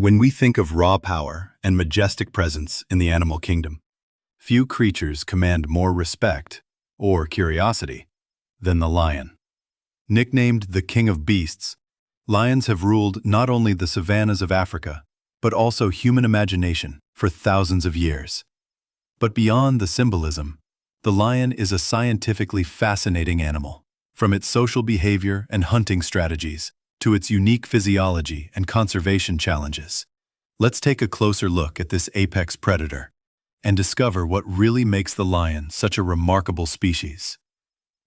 When we think of raw power and majestic presence in the animal kingdom, few creatures command more respect, or curiosity, than the lion. Nicknamed the king of beasts, lions have ruled not only the savannas of Africa, but also human imagination for thousands of years. But beyond the symbolism, the lion is a scientifically fascinating animal, from its social behavior and hunting strategies to its unique physiology and conservation challenges. Let's take a closer look at this apex predator and discover what really makes the lion such a remarkable species.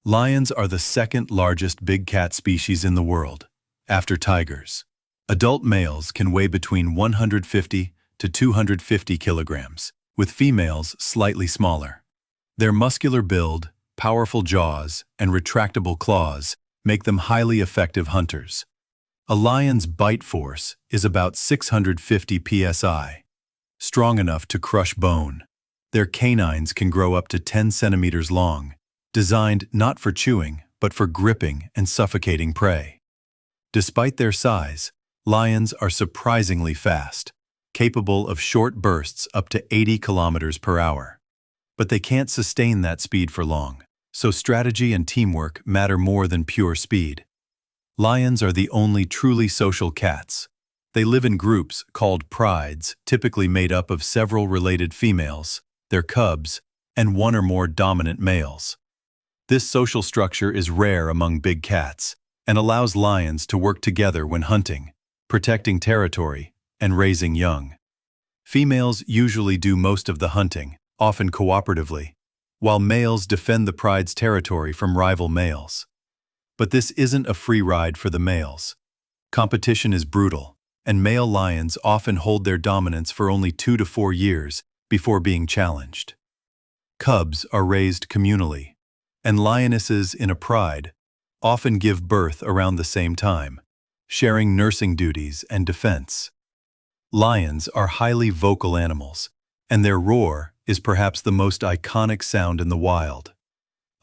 Lions are the second largest big cat species in the world, after tigers. Adult males can weigh between 150 to 250 kilograms, with females slightly smaller. Their muscular build, powerful jaws, and retractable claws make them highly effective hunters. A lion's bite force is about 650 psi, strong enough to crush bone. Their canines can grow up to 10 centimeters long, designed not for chewing, but for gripping and suffocating prey. Despite their size, lions are surprisingly fast, capable of short bursts up to 80 kilometers per hour. But they can't sustain that speed for long, so strategy and teamwork matter more than pure speed. Lions are the only truly social cats. They live in groups called prides, typically made up of several related females, their cubs, and one or more dominant males. This social structure is rare among big cats and allows lions to work together when hunting, protecting territory, and raising young. Females usually do most of the hunting, often cooperatively, while males defend the pride's territory from rival males. But this isn't a free ride for the males. Competition is brutal, and male lions often hold their dominance for only 2 to 4 years before being challenged. Cubs are raised communally, and lionesses in a pride often give birth around the same time, sharing nursing duties and defense. Lions are highly vocal animals, and their roar is perhaps the most iconic sound in the wild.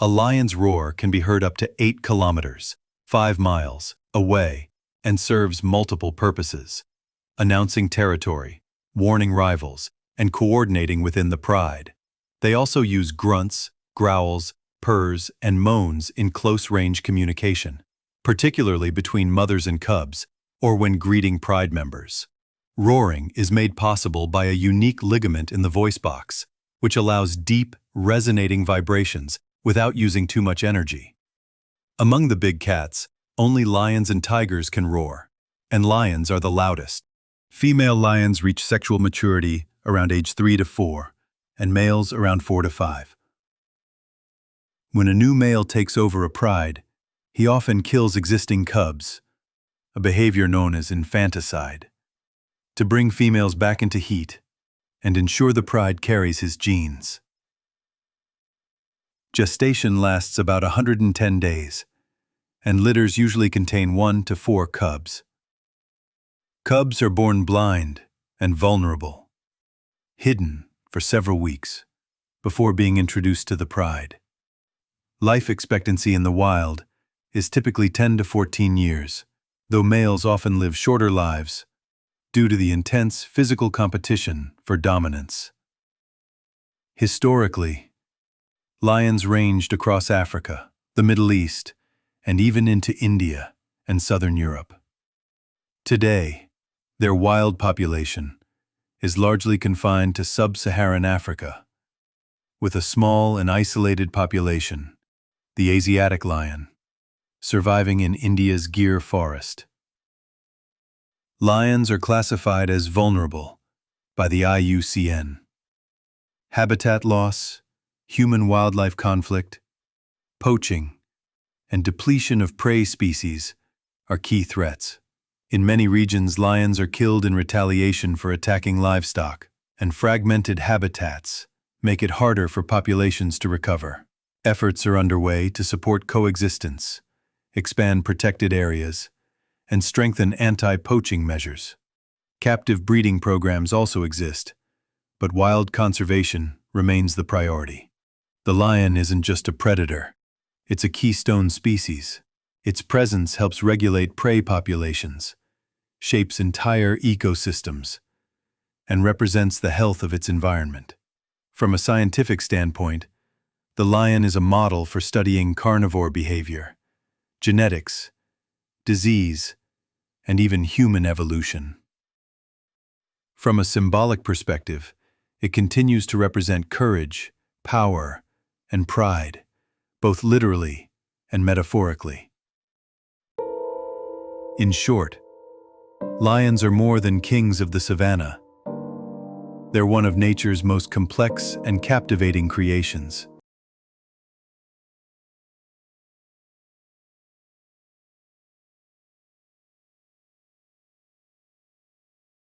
A lion's roar can be heard up to 8 kilometers, 5 miles, away, and serves multiple purposes: announcing territory, warning rivals, and coordinating within the pride. They also use grunts, growls, purrs, and moans in close-range communication, particularly between mothers and cubs, or when greeting pride members. Roaring is made possible by a unique ligament in the voice box, which allows deep, resonating vibrations without using too much energy. Among the big cats, only lions and tigers can roar, and lions are the loudest. Female lions reach sexual maturity around age 3 to 4, and males around 4 to 5. When a new male takes over a pride, he often kills existing cubs, a behavior known as infanticide, to bring females back into heat and ensure the pride carries his genes. Gestation lasts about 110 days, and litters usually contain 1 to 4 cubs. Cubs are born blind and vulnerable, hidden for several weeks before being introduced to the pride. Life expectancy in the wild is typically 10 to 14 years, though males often live shorter lives due to the intense physical competition for dominance. Historically, lions ranged across Africa, the Middle East, and even into India and southern Europe. Today, their wild population is largely confined to sub-Saharan Africa, with a small and isolated population, the Asiatic lion, surviving in India's Gir forest. Lions are classified as vulnerable by the IUCN. Habitat loss, human-wildlife conflict, poaching, and depletion of prey species are key threats. In many regions, lions are killed in retaliation for attacking livestock, and fragmented habitats make it harder for populations to recover. Efforts are underway to support coexistence, expand protected areas, and strengthen anti-poaching measures. Captive breeding programs also exist, but wild conservation remains the priority. The lion isn't just a predator, it's a keystone species. Its presence helps regulate prey populations, shapes entire ecosystems and represents the health of its environment. From a scientific standpoint, the lion is a model for studying carnivore behavior, genetics, disease, and even human evolution. From a symbolic perspective, it continues to represent courage, power, and pride, both literally and metaphorically. In short, lions are more than kings of the savannah. They're one of nature's most complex and captivating creations,